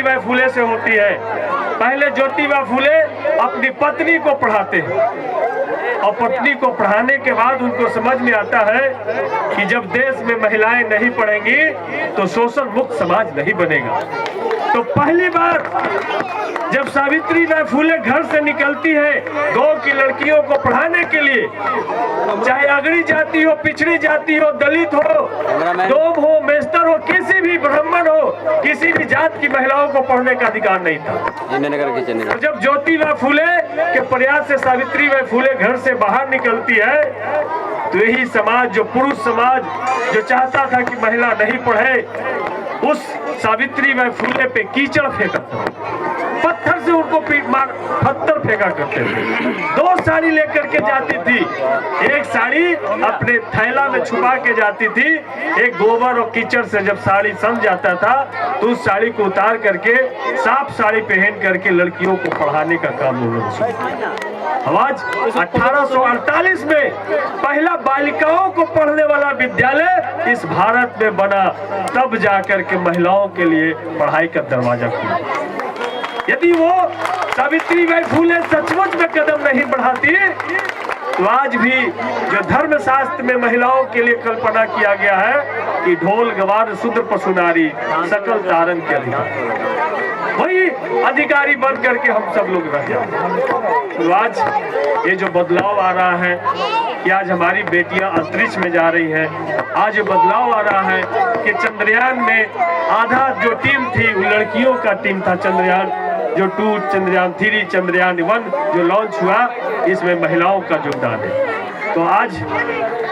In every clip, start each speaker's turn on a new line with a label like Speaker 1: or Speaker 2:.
Speaker 1: ज्योतिबा फुले से होती है। पहले ज्योतिबा फुले अपनी पत्नी को पढ़ाते हैं और पत्नी को पढ़ाने के बाद उनको समझ में आता है कि जब देश में महिलाएं नहीं पढ़ेंगी तो शोषण मुक्त समाज नहीं बनेगा। तो पहली बार जब सावित्रीबाई फुले घर से निकलती है गांव की लड़कियों को पढ़ाने के लिए, चाहे अगड़ी जाति हो, पिछड़ी जाति हो, दलित हो, डोम हो, मेस्तर हो, किसी भी ब्राह्मण हो, किसी भी जात की महिलाओं को पढ़ने का अधिकार नहीं था। और जब ज्योतिबा फुले के प्रयास से सावित्रीबाई फुले घर से बाहर निकलती है तो यही समाज, जो पुरुष समाज जो चाहता था कि महिला नहीं पढ़े, उस सावित्रीबाई फुले पे कीचड़ फेंका था, पत्थर से उनको पत्थर फेंका करते थे। 2 साड़ी लेकर के जाती थी, एक साड़ी अपने थैला में छुपा के जाती थी, एक गोबर और कीचड़ से जब साड़ी सन जाता था तो उस साड़ी को उतार करके साफ साड़ी पहन करके लड़कियों को पढ़ाने का काम उन्होंने शुरू। आज 1848 में पहला बालिकाओं को पढ़ने वाला विद्यालय इस भारत में बना, तब जाकर के महिलाओं के लिए पढ़ाई का दरवाजा खुला। यदि वो सावित्रीबाई फुले सचमुच में कदम नहीं बढ़ाती तो आज भी जो धर्मशास्त्र में महिलाओं के लिए कल्पना किया गया है कि ढोल गवार शूद्र पशु नारी सकल तारन के अधिकारी, वही अधिकारी बन करके हम सब लोग रह जाए। तो आज ये जो बदलाव आ रहा है कि आज हमारी बेटियां अंतरिक्ष में जा रही हैं, आज जो बदलाव आ रहा है कि चंद्रयान में आधा जो टीम थी वो लड़कियों का टीम था, चंद्रयान जो 2, चंद्रयान 3, चंद्रयान 1 जो लॉन्च हुआ, इसमें महिलाओं का योगदान है। तो आज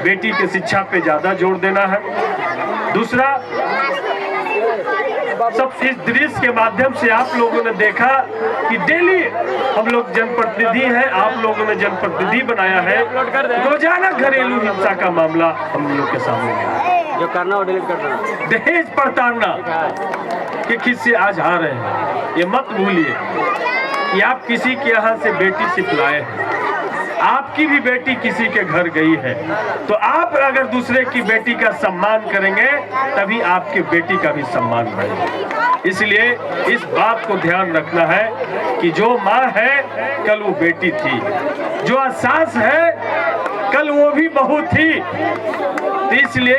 Speaker 1: बेटी की शिक्षा पे ज्यादा जोर देना है। दूसरा, सब इस दृश्य के माध्यम से आप लोगों ने देखा कि डेली हम लोग जनप्रतिनिधि हैं, आप लोगों ने जनप्रतिनिधि बनाया है, रोजाना घरेलू हिंसा का मामला हम लोग के सामने है।
Speaker 2: जो करना वो डिलीट करना,
Speaker 1: दहेज प्रताड़ना के किस्से आज आ रहे हैं। ये मत भूलिए कि आप किसी के यहाँ से बेटी सिखलाए हैं, आपकी भी बेटी किसी के घर गई है, तो आप अगर दूसरे की बेटी का सम्मान करेंगे तभी आपके बेटी का भी सम्मान बढ़ेगा। इसलिए इस बात को ध्यान रखना है कि जो माँ है कल वो बेटी थी, जो सास है कल वो भी बहू थी। तो इसलिए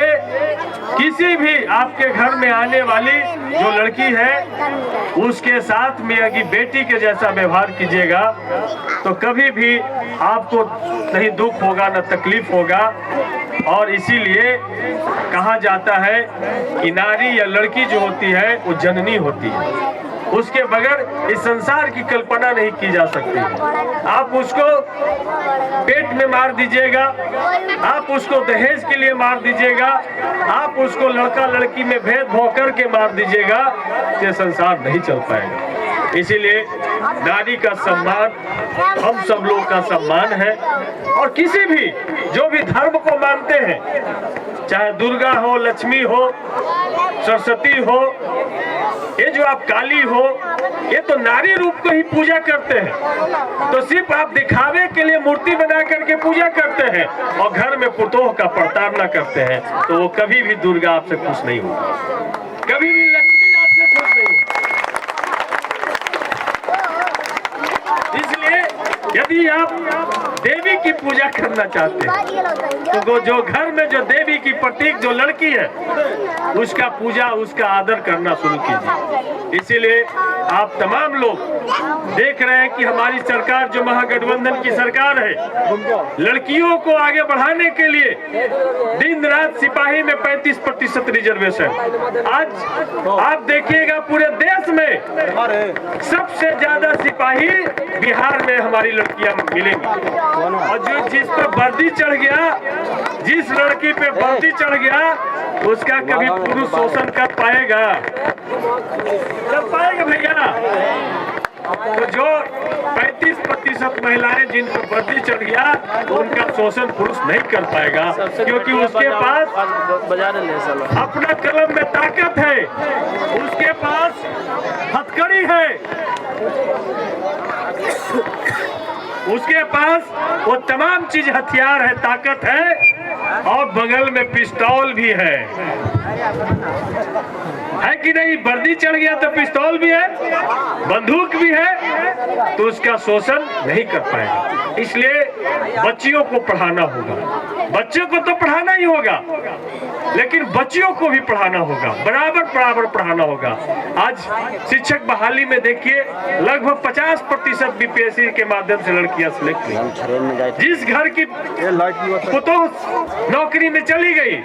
Speaker 1: किसी भी आपके घर में आने वाली जो लड़की है उसके साथ में अगर बेटी के जैसा व्यवहार कीजिएगा तो कभी भी आपको नहीं दुख होगा, न तकलीफ होगा। और इसीलिए कहा जाता है कि नारी या लड़की जो होती है वो जननी होती है, उसके बगैर इस संसार की कल्पना नहीं की जा सकती। आप उसको पेट में मार दीजिएगा, आप उसको दहेज के लिए मार दीजिएगा, आप उसको लड़का लड़की में भेदभाव करके मार दीजिएगा, ये संसार नहीं चल पाएगा। इसीलिए नारी का सम्मान हम सब लोग का सम्मान है। और किसी भी जो भी धर्म को मानते हैं, चाहे दुर्गा हो, लक्ष्मी हो, सरस्वती हो, ये जो आप काली हो, ये तो नारी रूप को ही पूजा करते हैं। तो सिर्फ आप दिखावे के लिए मूर्ति बना करके पूजा करते हैं और घर में पुतोह का प्रताड़ना करते हैं, तो वो कभी भी दुर्गा आपसे खुश नहीं होगी, कभी भी लक्ष्मी आपसे खुश नहीं होगी। इसलिए यदि आप देवी की पूजा करना चाहते हैं तो जो घर में जो देवी की प्रतीक जो लड़की है उसका पूजा, उसका आदर करना शुरू कीजिए। इसीलिए आप तमाम लोग देख रहे हैं कि हमारी सरकार जो महागठबंधन की सरकार है, लड़कियों को आगे बढ़ाने के लिए दिन रात सिपाही में 35% रिजर्वेशन। आज आप देखिएगा पूरे देश में सबसे ज्यादा सिपाही बिहार में हमारी लड़कियां मिलेंगी। और जो जिस पर वर्दी चढ़ गया, जिस लड़की पे वर्दी चढ़ गया, उसका कभी पुरुष शोषण कर पाएगा? कर पाएगा भैया? तो जो 35% महिलाएं जिन पर वर्दी चढ़ गया तो उनका शोषण पुरुष नहीं कर पाएगा, क्योंकि उसके पास अपना कलम में ताकत है, उसके पास हथकड़ी है, उसके पास वो तमाम चीज हथियार है, ताकत है, और बगल में पिस्तौल भी है। है कि नहीं? वर्दी चढ़ गया तो पिस्तौल भी है, बंदूक भी है, तो उसका शोषण नहीं कर पाएगा। इसलिए बच्चियों को पढ़ाना होगा, बच्चों को तो पढ़ाना ही होगा, लेकिन बच्चियों को भी पढ़ाना होगा, बराबर पढ़ाना होगा। आज शिक्षक बहाली में देखिए लगभग 50% बीपीएससी के माध्यम से लड़कियां सिलेक्ट हुई। जिस घर की पुतोह नौकरी में चली गई,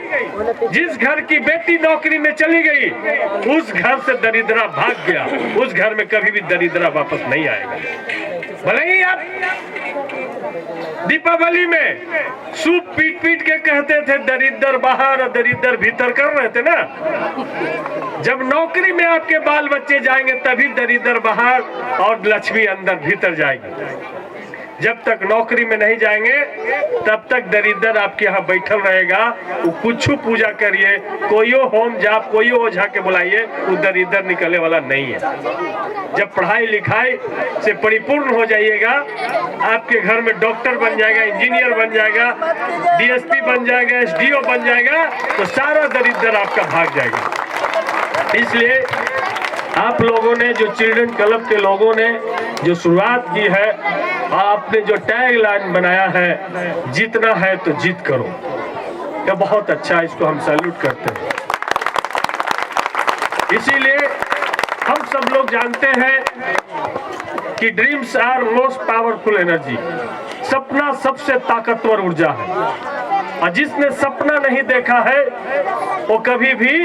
Speaker 1: जिस घर की बेटी नौकरी में चली गई, उस घर से दरिद्रा भाग गया। उस घर में कभी भी दरिद्रा वापस नहीं आएगा। भले ही आप दीपावली में सूप पीट पीट के कहते थे दरिद्र बाहर और दरिद्र भीतर कर रहे थे ना, जब नौकरी में आपके बाल बच्चे जाएंगे तभी दरिद्र बाहर और लक्ष्मी अंदर भीतर जाएगी। जब तक नौकरी में नहीं जाएंगे तब तक दरिद्र आपके यहाँ बैठल रहेगा। वो कुछ पूजा करिए, कोई होम जाप, कोई ओझा के बुलाइए, वो दरिद्र निकलने वाला नहीं है। जब पढ़ाई लिखाई से परिपूर्ण हो जाइएगा, आपके घर में डॉक्टर बन जाएगा, इंजीनियर बन जाएगा, डीएसपी बन जाएगा, एसडीओ बन जाएगा, तो सारा दरिद्र आपका भाग जाएगा। इसलिए आप लोगों ने, जो चिल्ड्रन क्लब के लोगों ने जो शुरुआत की है, आपने जो टैग लाइन बनाया है, जीतना है तो जीत करो, ये बहुत अच्छा, इसको हम सैल्यूट करते हैं। इसीलिए हम सब लोग जानते हैं कि dreams are most powerful energy, सपना सबसे ताकतवर ऊर्जा है, और जिसने सपना नहीं देखा है वो कभी भी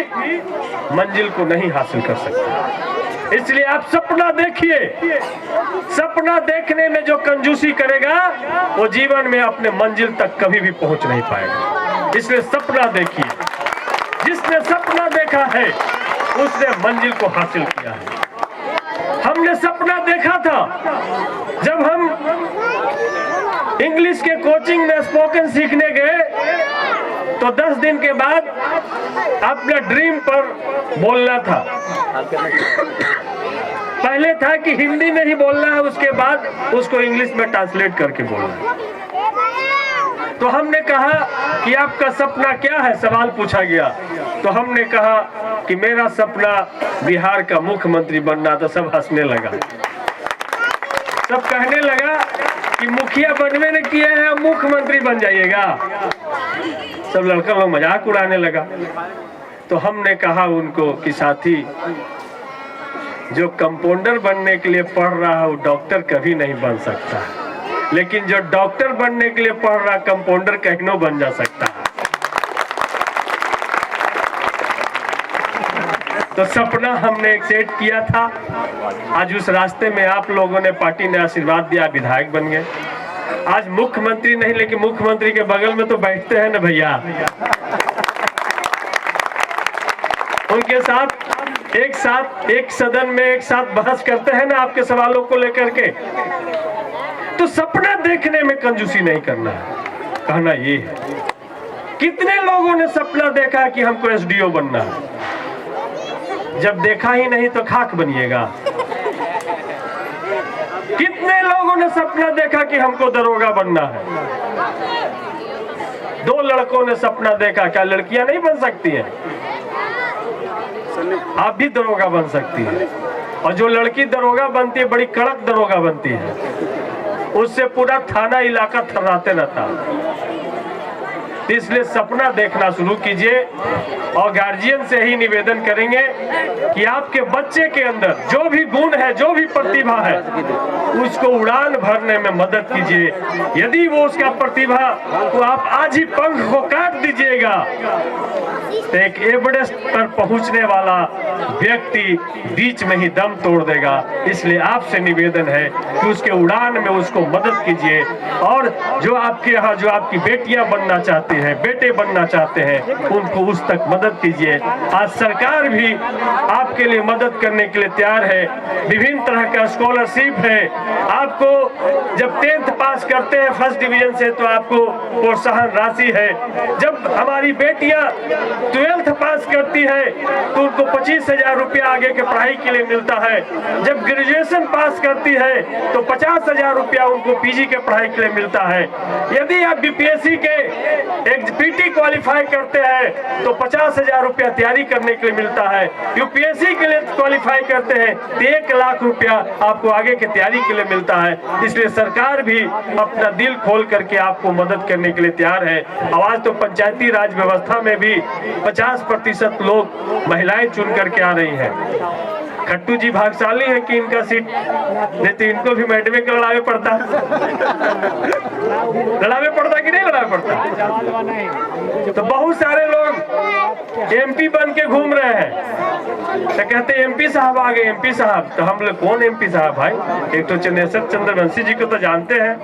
Speaker 1: मंजिल को नहीं हासिल कर सकता। इसलिए आप सपना देखिए, सपना देखने में जो कंजूसी करेगा वो जीवन में अपने मंजिल तक कभी भी पहुंच नहीं पाएगा। इसलिए सपना देखिए, जिसने सपना देखा है उसने मंजिल को हासिल किया है। हमने सपना देखा था जब हम इंग्लिश के कोचिंग में स्पोकन सीखने गए, तो 10 दिन के बाद अपने ड्रीम पर बोलना था। पहले था कि हिंदी में ही बोलना है, उसके बाद उसको इंग्लिश में ट्रांसलेट करके बोलना है। तो हमने कहा कि आपका सपना क्या है, सवाल पूछा गया। तो हमने कहा कि मेरा सपना बिहार का मुख्यमंत्री बनना। तो सब हंसने लगा, सब कहने लगा कि मुखिया बनवे ने किए हैं, मुख्यमंत्री बन जाइएगा। सब लड़का लोग मजाक उड़ाने लगा। तो हमने कहा उनको कि साथी, जो कंपाउंडर बनने के लिए पढ़ रहा है वो डॉक्टर कभी नहीं बन सकता, लेकिन जो डॉक्टर बनने के लिए पढ़ रहा कंपाउंडर कहीं बन जा सकता है। तो सपना हमने एक सेट किया था, आज उस रास्ते में आप लोगों ने, पार्टी ने आशीर्वाद दिया, विधायक बन गए। आज मुख्यमंत्री नहीं, लेकिन मुख्यमंत्री के बगल में तो बैठते हैं ना भैया, उनके साथ एक सदन में एक साथ बहस करते हैं ना आपके सवालों को लेकर के। तो सपना देखने में कंजूसी नहीं करना है, कहना ये है। कितने लोगों ने सपना देखा कि हमको एसडीओ बनना है, जब देखा ही नहीं तो खाक बनिएगा। कितने लोगों ने सपना देखा कि हमको दरोगा बनना है। 2 लड़कों ने सपना देखा, क्या लड़कियां नहीं बन सकती हैं? आप भी दरोगा बन सकती है, और जो लड़की दरोगा बनती है बड़ी कड़क दरोगा बनती है, उससे पूरा थाना इलाका थर्राते रहता। इसलिए सपना देखना शुरू कीजिए, और गार्जियन से ही निवेदन करेंगे कि आपके बच्चे के अंदर जो भी गुण है, जो भी प्रतिभा है, उसको उड़ान भरने में मदद कीजिए। यदि वो उसका प्रतिभा तो आप आज ही पंख को काट दीजिएगा, तो एक एवरेस्ट पर पहुंचने वाला व्यक्ति बीच में ही दम तोड़ देगा। इसलिए आपसे निवेदन है कि उसके उड़ान में उसको मदद कीजिए, और जो आपके यहाँ जो आपकी बेटियां बनना चाहती हैं, बेटे बनना चाहते हैं, उनको उस तक मदद कीजिए। आज सरकार भी आपके लिए मदद करने के लिए तैयार है। विभिन्न तरह का स्कॉलरशिप है, आपको जब 10th पास करते हैं फर्स्ट डिवीजन से तो आपको प्रोत्साहन राशि है। जब हमारी बेटियां 12th पास करती है तो उनको 25,000 रुपया आगे के पढ़ाई के लिए मिलता है। जब ग्रेजुएशन पास करती है तो 50,000 रुपया उनको पीजी के पढ़ाई के लिए मिलता है। यदि आप बीपीएससी के पीटी क्वालिफाई करते हैं तो 50,000 रुपया तैयारी करने के लिए मिलता है। यूपीएससी के लिए क्वालिफाई करते हैं तो 1 लाख रुपया आपको आगे की तैयारी के लिए मिलता है। इसलिए सरकार भी अपना दिल खोल करके आपको मदद करने के लिए तैयार है। आज तो पंचायती राज व्यवस्था में भी 50% लोग महिलाएं चुन करके आ रही हैं। खट्टू जी भाग्यशाली है कि इनका सीट, नहीं तो इनको भी मैडमे का लड़ावे पड़ता कि नहीं लड़ावे पड़ता। तो बहुत सारे लोग एमपी बन के घूम रहे हैं, तो कहते एमपी साहब आ गए, एमपी साहब। तो हम लोग कौन एमपी साहब भाई? एक तो चंद्रेश्वर चंद्रवंशी जी को तो जानते हैं,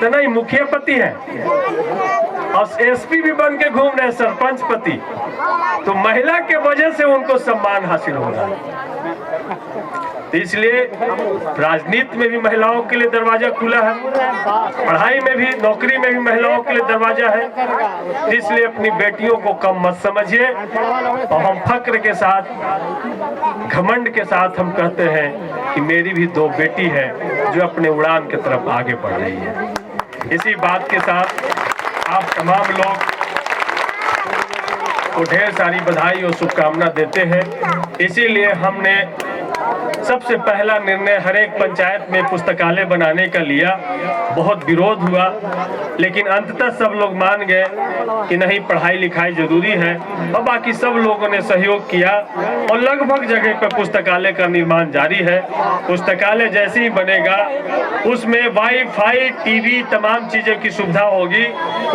Speaker 1: तो नहीं मुखिया पति है, और एसपी भी बन के घूम रहे हैं, सरपंच पति। तो महिला के वजह से उनको सम्मान हासिल हो रहा है। तो इसलिए राजनीति में भी महिलाओं के लिए दरवाजा खुला है, पढ़ाई में भी, नौकरी में भी महिलाओं के लिए दरवाजा है। इसलिए अपनी बेटियों को कम मत समझिए, और हम फक्र के साथ, घमंड के साथ हम कहते हैं कि मेरी भी 2 बेटी है जो अपने उड़ान की तरफ आगे बढ़ रही है। इसी बात के साथ आप तमाम लोग को ढेर सारी बधाई और शुभकामना देते हैं। इसीलिए हमने सबसे पहला निर्णय हर एक पंचायत में पुस्तकालय बनाने का लिया। बहुत विरोध हुआ, लेकिन अंततः सब लोग मान गए कि नहीं, पढ़ाई लिखाई जरूरी है, और बाकी सब लोगों ने सहयोग किया, और लगभग जगह पर पुस्तकालय का निर्माण जारी है। पुस्तकालय जैसे ही बनेगा उसमें वाईफाई, टीवी, तमाम चीज़ों की सुविधा होगी।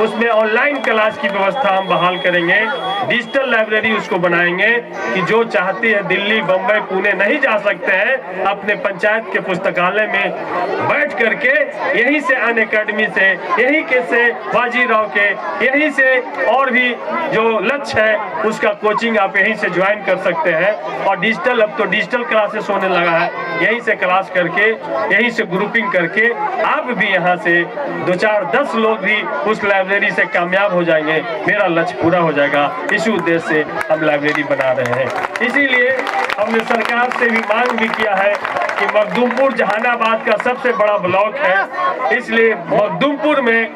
Speaker 1: उसमें ऑनलाइन क्लास की व्यवस्था हम बहाल करेंगे, डिजिटल लाइब्रेरी उसको बनाएंगे कि जो चाहते हैं दिल्ली, बम्बई, पुणे नहीं जा सकते हैं, अपने पंचायत के पुस्तकालय में बैठ करके यहीं से अन अकेडमी से, यहीं के से बाजीराव के, यहीं से और भी जो लक्ष्य है उसका कोचिंग आप यहीं से ज्वाइन कर सकते हैं। और डिजिटल, अब तो डिजिटल क्लासेस होने लगा है, यहीं से क्लास करके, यहीं से ग्रुपिंग करके आप भी यहाँ से 2, 4, 10 लोग भी उस लाइब्रेरी से कामयाब हो जाएंगे। मेरा लक्ष्य पूरा हो जाएगा। इसी उद्देश्य से हम लाइब्रेरी बना रहे हैं। इसीलिए हमने सरकार से भी मांग भी किया है कि मखदूमपुर जहानाबाद का सबसे बड़ा ब्लॉक है, इसलिए मखदूमपुर में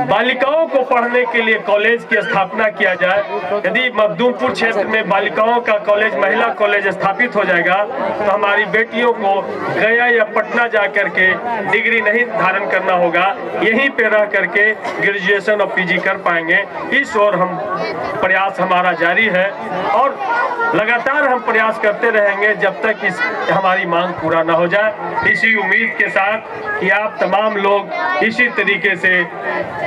Speaker 1: बालिकाओं को पढ़ने के लिए कॉलेज की स्थापना किया जाए। यदि मखदूमपुर क्षेत्र में बालिकाओं का कॉलेज, महिला कॉलेज स्थापित हो जाएगा तो हमारी बेटियों को गया या पटना जा करके डिग्री नहीं धारण करना होगा, यहीं पे रह करके ग्रेजुएशन और पीजी कर पाएंगे। इस ओर हम प्रयास हमारा जारी है, और लगातार हम प्रयास करते रहेंगे जब तक इस हमारी मांग पूरा ना हो जाए। इसी उम्मीद के साथ कि आप तमाम लोग इसी तरीके से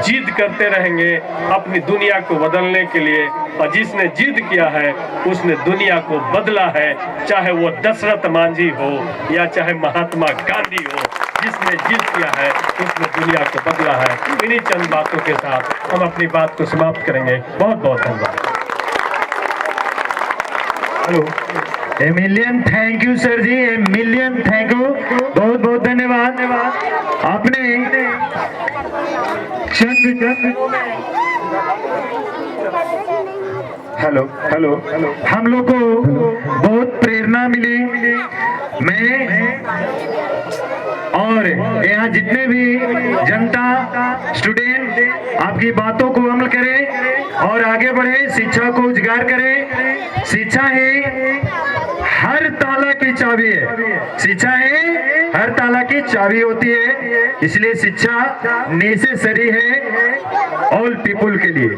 Speaker 1: जिद करते रहेंगे अपनी दुनिया को बदलने के लिए, और जिसने जिद किया है उसने दुनिया को बदला है, चाहे वो दशरथ मांझी हो या चाहे महात्मा गांधी हो। जिसने जिद किया है उसने दुनिया को बदला है। इन्हीं चंद बातों के साथ हम अपनी बात को समाप्त करेंगे। बहुत बहुत धन्यवाद।
Speaker 2: Hello, a million thank you sir ji, a million thank you, बहुत बहुत धन्यवाद। आपने हेलो, हम लोग को बहुत प्रेरणा मिली। मैं और यहाँ जितने भी जनता, स्टूडेंट आपकी बातों को अमल करें और आगे बढ़े, शिक्षा को उजागर करें। शिक्षा ही हर ताला की चाबी है, शिक्षा है हर ताला की चाबी होती है। इसलिए शिक्षा नेसेसरी है ऑल पीपुल के लिए।